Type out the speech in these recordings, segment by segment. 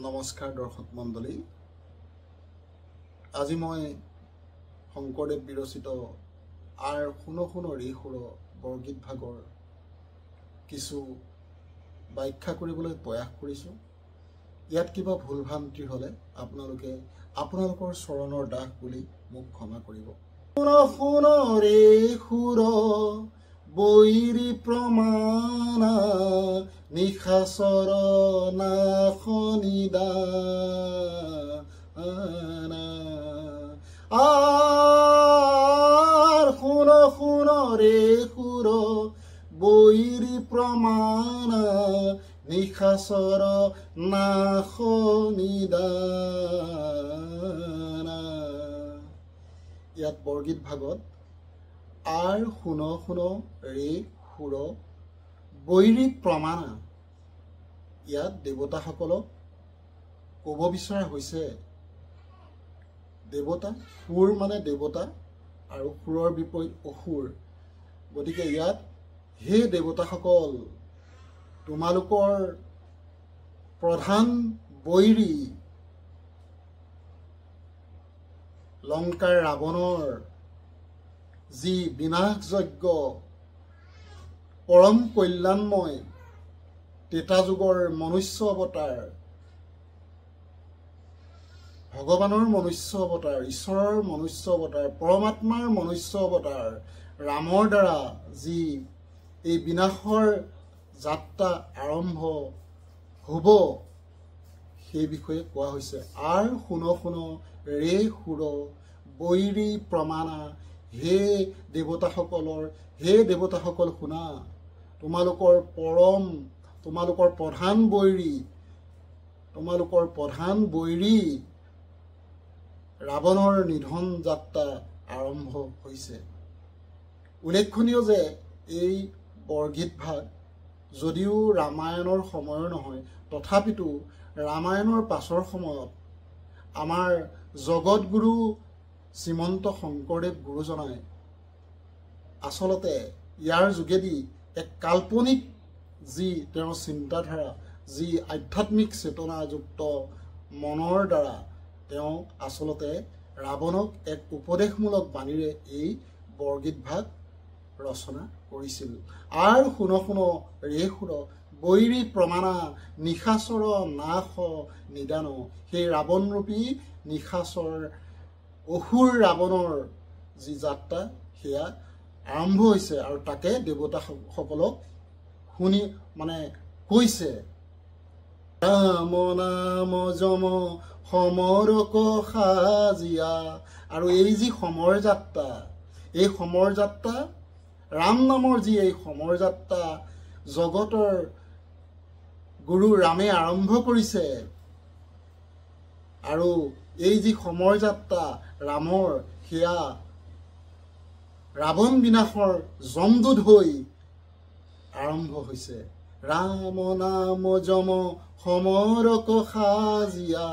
নমস্কাৰ দৰ্শক মণ্ডলী। আজি মই শংকৰদেৱ বিৰচিত আৰ শুনো শুনো ৰে সুৰ বৰগীত ভাগৰ কিছু ব্যাখ্যা কৰিবলৈ প্ৰয়াস কৰিছোঁ। ইয়াত কিবা ভুল ভ্ৰান্তি হ'লে আপোনালোকৰ চৰণৰ দাস বুলি মোক ক্ষমা কৰিব। শুনো শুনো ৰে সুৰ বৈৰী প্ৰমাণা নিশাচৰ নাশনিদানা আৰ শুনো শুনো ৰে সুৰ বৈৰী প্ৰমাণা নিশাচৰ নাশনিদানা। ইয়াত বৰগীত ভাগত আৰ শুনো শুনো ৰে সুৰ বৈৰী প্ৰমাণা, ইয়াত দেৱতাসকলক ক'ব বিচৰা হৈছে দেৱতা, সুৰ মানে দেৱতা আৰু সুৰৰ বিপৰীত অসুৰ। গতিকে ইয়াত হে দেৱতাসকল, তোমালোকৰ প্ৰধান বৈৰী লংকাৰ ৰাৱণৰ যি বিনাশযজ্ঞ পৰম কল্যাণময় ত্ৰেতা যুগৰ মনুষ্য অৱতাৰ, ভগৱানৰ মনুষ্য অৱতাৰ, ঈশ্বৰৰ মনুষ্য অৱতাৰ, পৰমাত্মাৰ মনুষ্য অৱতাৰ ৰামৰ দ্বাৰা যি এই বিনাশৰ যাত্ৰা আৰম্ভ হ'ব সেই বিষয়ে কোৱা হৈছে। আৰ শুনো শুনো ৰে সুৰ বৈৰী প্ৰমাণা, হে দেৱতাসকল শুনা, তোমালোকৰ প্ৰধান বৈৰী ৰাৱণৰ নিধন যাত্ৰা আৰম্ভ হৈছে। উল্লেখনীয় যে এই বৰগীত ভাগ যদিও ৰামায়ণৰ সময়ৰ নহয়, তথাপিতো ৰামায়ণৰ পাছৰ সময়ত আমাৰ জগতগুৰু শ্ৰীমন্ত শংকৰদেৱ গুৰুজনাই আচলতে ইয়াৰ যোগেদি এক কাল্পনিক যি তেওঁৰ চিন্তাধাৰা, যি আধ্যাত্মিক চেতনাযুক্ত মনৰ দ্বাৰা তেওঁ আচলতে ৰাৱণক এক উপদেশমূলক বাণীৰে এই বৰগীত ভাগ ৰচনা কৰিছিল। আৰ শুনো শুনো ৰে সুৰ বৈৰী প্ৰমাণা নিশাচৰ নাশ নিদান। সেই ৰাৱণৰূপী নিশাচৰ অসুৰ ৰাৱণৰ যি যাত্ৰা সেয়া আৰম্ভ হৈছে আৰু তাকে দেৱতাসকলক কৈছে। ৰাম নাম যম সমৰক সাজিয়া। আৰু এই যি সমৰ যাত্ৰা, এই সমৰ যাত্ৰা ৰাম নামৰ যি এই সমৰ যাত্ৰা জগতৰ গুৰু ৰামে আৰম্ভ কৰিছে। আৰু এই যি সমৰ যাত্ৰা ৰামৰ, সেয়া ৰাৱণ বিনাশৰ যমদূত হৈ আৰম্ভ হৈছে। ৰাম নাম যম সমৰক সাজিয়া,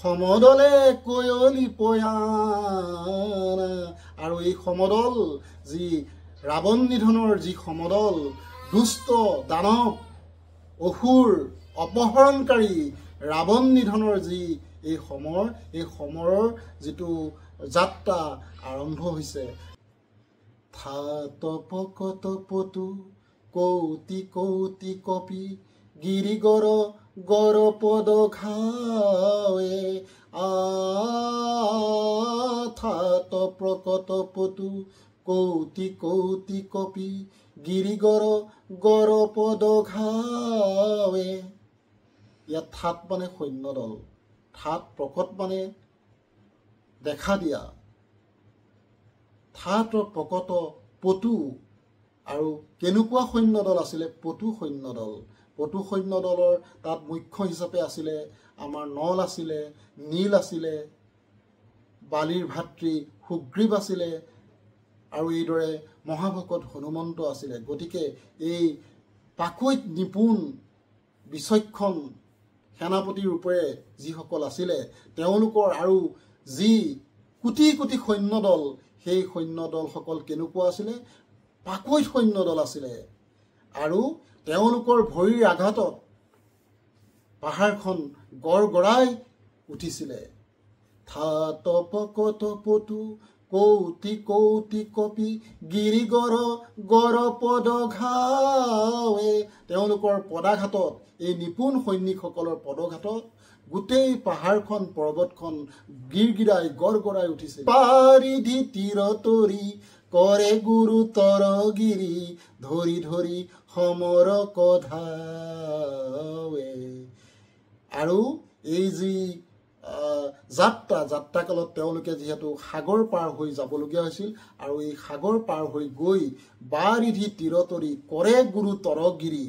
সমদলে কয়লি পয়ানা। আৰু এই সমদল যি ৰাৱণ নিধনৰ যি সমদল, দুষ্ট দানৱ অসুৰ অপহৰণকাৰী ৰাৱণ নিধনৰ যি এই সমৰৰ যিটো যাত্ৰা আৰম্ভ হৈছে। থাত পকত পতু কৌতি কৌতি কপি গিৰিগৰ গৰ পদ ঘাৱে। থাত প্ৰকট পতু কৌতি কৌতি কপি গিৰিগৰ গৰ পদ ঘাৱে। ইয়াত থাত মানে সৈন্যদল, থাত প্ৰকট মানে দেখা দিয়া, থাত প্ৰকট পটু। আৰু কেনেকুৱা সৈন্যদল আছিলে? পটু সৈন্যদল। পটু সৈন্যদলৰ তাত মুখ্য হিচাপে আছিলে আমাৰ নল আছিলে, নীল আছিলে, বালিৰ ভাতৃ সুগ্ৰীৱ আছিলে, আৰু এইদৰে মহাভকত হনুমন্ত আছিলে। গতিকে এই পাকৈত নিপুণ বিচক্ষণ সেনাপতি ৰূপে যিসকল আছিলে, তেওঁলোকৰ আৰু যি কোটি কোটি সৈন্যদল, সেই সৈন্যদলসকল কেনেকুৱা আছিলে? পাকৈত সৈন্যদল আছিলে। আৰু তেওঁলোকৰ ভৰিৰ আঘাতত পাহাৰখন গড়গড়াই উঠিছিলে। থাতপকত পটু কৌতি কৌতি কপি গিৰি গড় পদ ঘাৱে। তেওঁলোকৰ পদাঘাতত, এই নিপুণ সৈনিকসকলৰ পদঘাতত গোটেই পাহাৰখন পৰ্বতখন গিৰগিৰাই গড়গড়াই উঠিছিল। পাৰিধি তীৰ তৰি কৰে গুৰুতৰ গিৰি ধৰি ধৰি সমৰ কধাৱে। আৰু এই যি যাত্ৰাকালত তেওঁলোকে যিহেতু সাগৰ পাৰ হৈ যাবলগীয়া হৈছিল, আৰু এই সাগৰ পাৰ হৈ গৈ বাৰিধি তীৰতৰি কৰে গুৰু তৰগিৰি,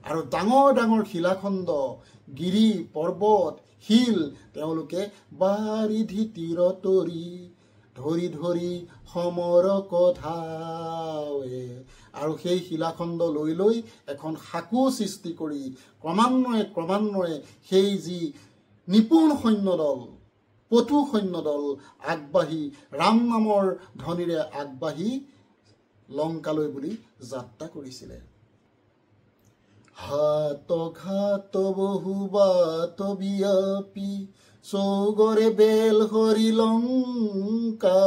আৰু ডাঙৰ ডাঙৰ শিলাখণ্ড, গিৰি, পৰ্বত, শিল তেওঁলোকে বাৰিধি তীৰতৰি ধৰি ধৰি সমৰ কধাৱে। আৰু সেই শিলাখণ্ড লৈ লৈ এখন সাঁকো সৃষ্টি কৰি ক্ৰমান্বয়ে সেই যি নিপুণ সৈন্যদল, পটু সৈন্যদল আগবাঢ়ি ৰাম নামৰ ধ্বনিৰে আগবাঢ়ি লংকালৈ বুলি যাত্ৰা কৰিছিলে। হাত ঘাত বহু বাট বিয়পি চৌগৰে বেল হৰি লংকা।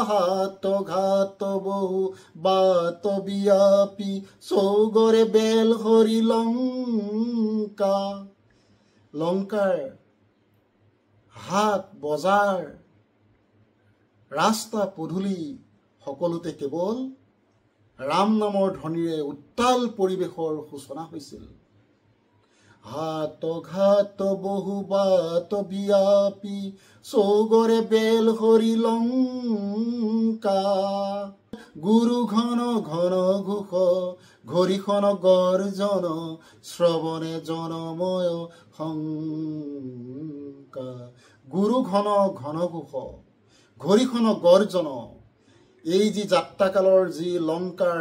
হাত ঘাত বহু বাট বিয়পি চৌগৰে বেল হৰি লংকা। লংকাৰ হাট বজাৰ ৰাস্তা পদূলি সকলোতে কেৱল ৰাম নামৰ ধ্বনিৰে উত্তাল পৰিৱেশৰ সূচনা হৈছিল। হাত ঘাট বহু বাট বিয়পি চৌগৰে বেল হৰি লংকা। গুৰু ঘন ঘন ঘোষ ঘড়ীখন গৰ্জন শ্ৰৱণে জনময় শংকা। গুৰু ঘন ঘন ঘোষ ঘড়ীখন গৰ্জন, এই যি যাত্ৰাকালৰ যি লংকাৰ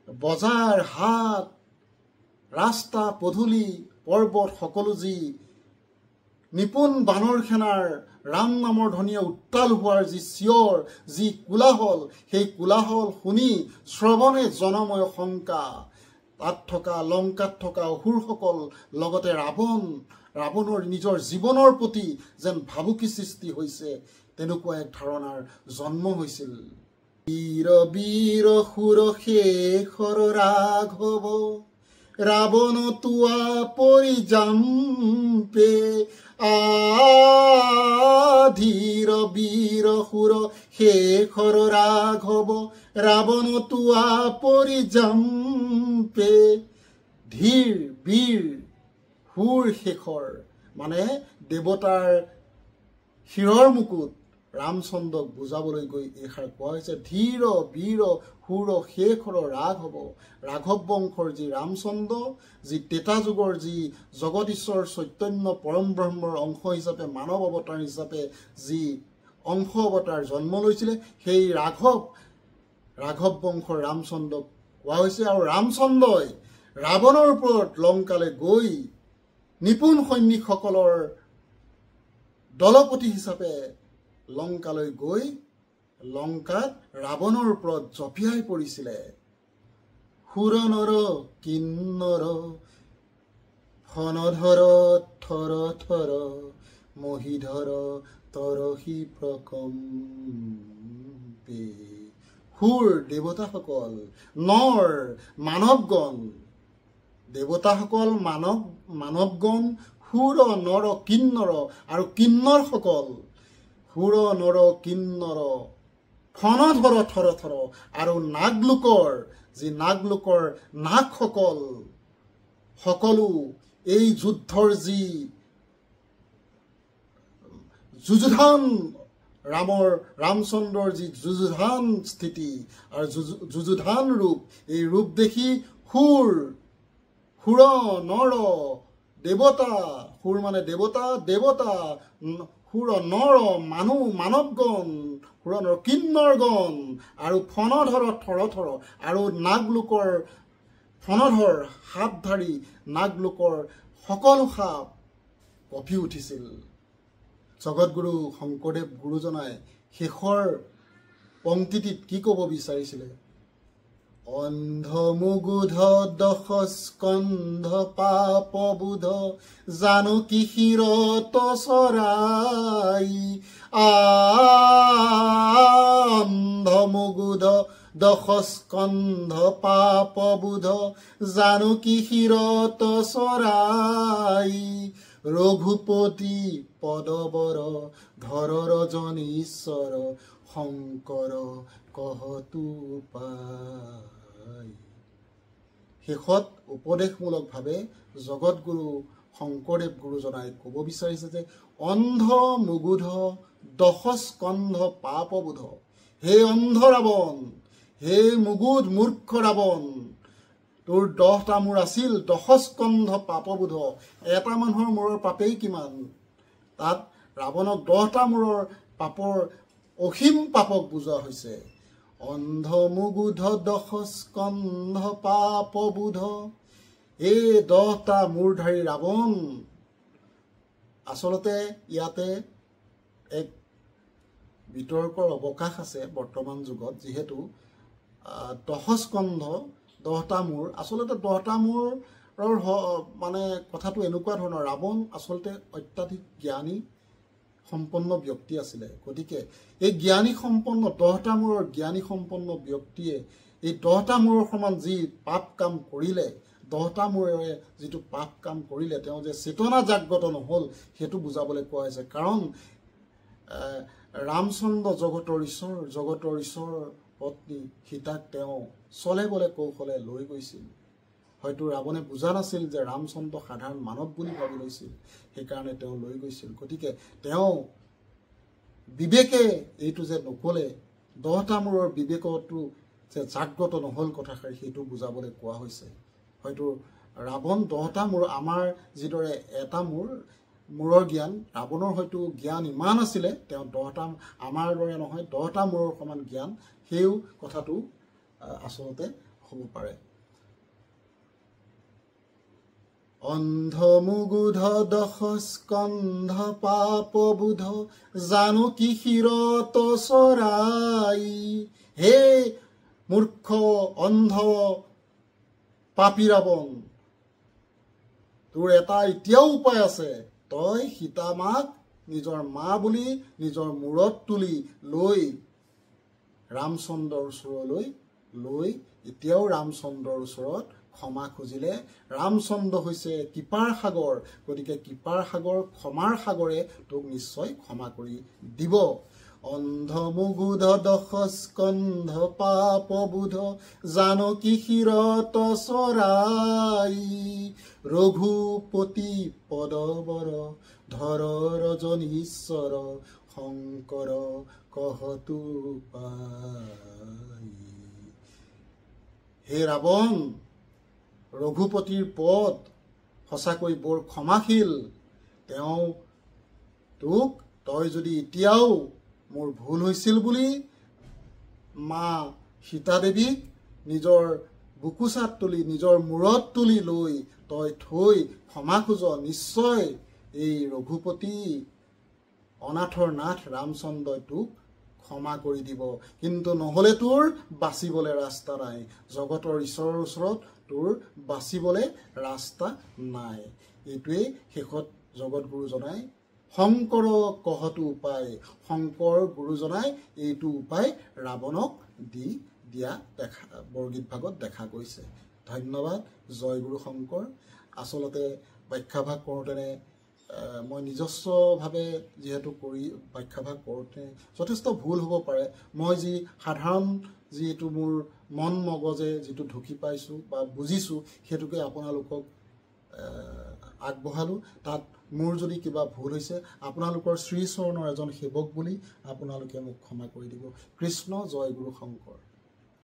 বজাৰ হাট ৰাস্তা পদূলি পৰ্বত সকলো যি নিপুণ বানৰ সেনাৰ ৰাম নামৰ ধ্বনিয়ে উত্তাল হোৱাৰ যি চিঞৰ, যি কোলাহল, সেই কোলাহল শুনি শ্ৰৱণে জনময় শংকা। তাত থকা লংকাত থকা অসুৰসকল, লগতে ৰাৱণৰ নিজৰ জীৱনৰ প্ৰতি যেন ভাবুকি সৃষ্টি হৈছে, তেনেকুৱা এক ধাৰণাৰ জন্ম হৈছিল। বীৰ বীৰ সুৰ শেখৰ ৰাঘৱ ৰাৱণ তোৱা পৰি জাম্পে। ধীৰ বীৰ সুৰ শেখৰ ৰাঘৱ ৰাৱণ তোৱা পৰি জাম্পে। ধীৰ বীৰ সুৰ শেখৰ মানে দেৱতাৰ শিৰৰ মুকুট ৰামচন্দ্ৰক বুজাবলৈ গৈ এইষাৰ কোৱা হৈছে। ধীৰ বীৰ সুৰ শেখৰ ৰাঘৱ, ৰাঘৱ বংশৰ যি ৰামচন্দ্ৰ, যি ত্ৰেতা যুগৰ যি জগদীশ্বৰ চৈতন্য পৰম ব্ৰহ্মৰ অংশ হিচাপে, মানৱ অৱতাৰ হিচাপে যি অংশ অৱতাৰ জন্ম লৈছিলে, সেই ৰাঘৱ বংশৰ ৰামচন্দ্ৰক কোৱা হৈছে। আৰু ৰামচন্দ্ৰই ৰাৱণৰ ওপৰত লংকালৈ গৈ নিপুণ সৈনিকসকলৰ দলপতি হিচাপে লংকালৈ গৈ লংকাত ৰাৱণৰ ওপৰত জঁপিয়াই পৰিছিলে। সুৰনৰ কিন্নৰ ফণধৰ থৰ থৰ মহিধৰ তৰহি প্ৰকম্পে। সুৰ দেৱতাসকল, নৰ মানৱগণ, দেৱতাসকল মানৱগণ, সুৰ নৰ কিন্নৰ আৰু কিন্নৰসকল, সুৰ নৰ কিন্নৰ ফণধৰ থৰ থৰ আৰু নাগলোকৰ যি নাগলোকৰ নাগসকল সকলো এই যুদ্ধৰ যি যুযুধান ৰামচন্দ্ৰৰ যি যুযুধান স্থিতি আৰু যুযুধান ৰূপ, এই ৰূপ দেখি সুৰ নৰ দেৱতা, সুৰ মানে দেৱতা, সুৰ নৰ মানৱগণ, সুৰ নৰ কিন্নৰগণ আৰু ফণধৰ থৰ থৰ আৰু নাগলোকৰ ফণধৰ সাপধাৰী নাগলোকৰ সকলো সাপ কঁপি উঠিছিল। জগতগুৰু শংকৰদেৱ গুৰুজনাই শেষৰ পংক্তিটিত কি ক'ব বিচাৰিছিলে? অন্ধ মুগুধ দশ স্কন্ধ পাপবোধ জানকী শিৰত চৰাই অন্ধ মুগুধ দশ স্কন্ধ পাপবোধ জানকী শিৰত চৰাই ৰঘুপতি পদবৰ ধৰ ৰজনীশ্বৰ শংকৰ কহতু পাই। শেষত উপদেশমূলকভাৱে জগতগুৰু শংকৰদেৱ গুৰুজনাই ক'ব বিচাৰিছে যে অন্ধ মুগুধ দশ স্কন্ধ পাপবোধ, হে অন্ধ ৰাৱণ, হে মুগুধ মূৰ্খ ৰাৱণ, তোৰ 10টা মূৰ আছিল, দশ স্কন্ধ পাপবোধ, এটা মানুহৰ মূৰৰ পাপেই কিমান। তাত ৰাৱণক 10টা মূৰৰ পাপৰ অসীম পাপক বুজোৱা হৈছে। অন্ধ মুগুধ দশ স্কন্ধ পাপবোধ, এই 10টা মূৰধাৰী ৰাৱণ। আচলতে ইয়াতে এক বিতৰ্কৰ অৱকাশ আছে বৰ্তমান যুগত, যিহেতু দশ স্কন্ধ 10টা মূৰ, আচলতে 10টা মূৰৰ মানে কথাটো এনেকুৱা ধৰণৰ, ৰাৱণ আচলতে অত্যাধিক জ্ঞানী সম্পন্ন ব্যক্তি আছিলে। গতিকে এই জ্ঞানী সম্পন্ন 10টা মূৰৰ জ্ঞানী সম্পন্ন ব্যক্তিয়ে এই 10টা মূৰৰ সমান যি পাপ কাম কৰিলে, 10টা মূৰেৰে যিটো পাপ কাম কৰিলে, তেওঁ যে চেতনা জাগ্ৰত নহ'ল সেইটো বুজাবলৈ কোৱা হৈছে। কাৰণ ৰামচন্দ্ৰ জগতৰ ঈশ্বৰ পত্নী সীতাক তেওঁ চলে বলে কৌশলে লৈ গৈছিল। হয়তো ৰাৱণে বুজা নাছিল যে ৰামচন্দ্ৰ সাধাৰণ মানৱ বুলি ভাবি লৈছিল, সেইকাৰণে তেওঁ লৈ গৈছিল। গতিকে তেওঁ বিবেকে এইটো যে নকলে, 10টা মূৰৰ বিবেকটো যে জাগ্ৰত নহ'ল কথাষাৰি, সেইটো বুজাবলৈ কোৱা হৈছে। হয়তো ৰাৱণ 10টা মূৰ, আমাৰ যিদৰে এটা মূৰৰ জ্ঞান, ৰাৱণৰ হয়তো জ্ঞান ইমান আছিলে, তেওঁ 10টা, আমাৰ দৰে নহয়, 10টা মূৰৰ সমান জ্ঞান, সেইও কথাটো আচলতে হ'ব পাৰে। অন্ধ মুগুধ দশ স্কন্ধ পাপবোধ জানকী শিৰত চৰাই, হে মূৰ্খ অন্ধ পাপী ৰাৱণ, তোৰ এটা এতিয়াও উপায় আছে। তই সীতা মাক নিজৰ মা বুলি নিজৰ মূৰত তুলি লৈ ৰামচন্দ্ৰৰ ওচৰলৈ লৈ এতিয়াও ৰামচন্দ্ৰৰ ওচৰত ক্ষমা খুজিলে। ৰামচন্দ্ৰ হৈছে কৃপাৰ সাগৰ, গতিকে কৃপাৰ সাগৰ, ক্ষমাৰ সাগৰে তোক নিশ্চয় ক্ষমা কৰি দিব। অন্ধ মুগুধ দশ স্কন্ধ পাপবোধ জানকী শিৰত চৰাই ৰঘুপতি পদবৰ ধৰ ৰজনীশ্বৰ শংকৰ কহতু পাই। হে ৰাৱণ, ৰঘুপতিৰ পদ সঁচাকৈ বৰ ক্ষমাশীল। তেওঁ তোক, তই যদি এতিয়াও মোৰ ভুল হৈছিল বুলি মা সীতা দেৱীক নিজৰ বুকুচাত তুলি, নিজৰ মূৰত তুলি লৈ তই থৈ ক্ষমা খোজ, নিশ্চয় এই ৰঘুপতি অনাথৰ নাথ ৰামচন্দ্ৰই তোক ক্ষমা কৰি দিব। কিন্তু নহ'লে তোৰ বাচিবলৈ ৰাস্তা নাই, জগতৰ ঈশ্বৰৰ ওচৰত তোৰ বাচিবলৈ ৰাস্তা নাই। এইটোৱেই শেষত জগত গুৰুজনাই শংকৰ কহতু উপায়, শংকৰ গুৰুজনাই এইটো উপায় ৰাৱণক দিয়া বৰগীত ভাগত দেখা গৈছে। ধন্যবাদ। জয় গুৰু শংকৰ। আচলতে ব্যাখ্যাভাগ কৰোঁতেনে মই নিজস্বভাৱে যিহেতু ব্যাখ্যাভাগ কৰোঁতে যথেষ্ট ভুল হ'ব পাৰে। মই যি সাধাৰণ যিটো মোৰ মন মগজে যিটো ঢুকি পাইছোঁ বা বুজিছোঁ, সেইটোকে আপোনালোকক আগবঢ়ালোঁ। তাত মোৰ যদি কিবা ভুল হৈছে, আপোনালোকৰ শ্ৰীচৰণৰ এজন সেৱক বুলি আপোনালোকে মোক ক্ষমা কৰি দিব। কৃষ্ণ জয় গুৰু শংকৰ।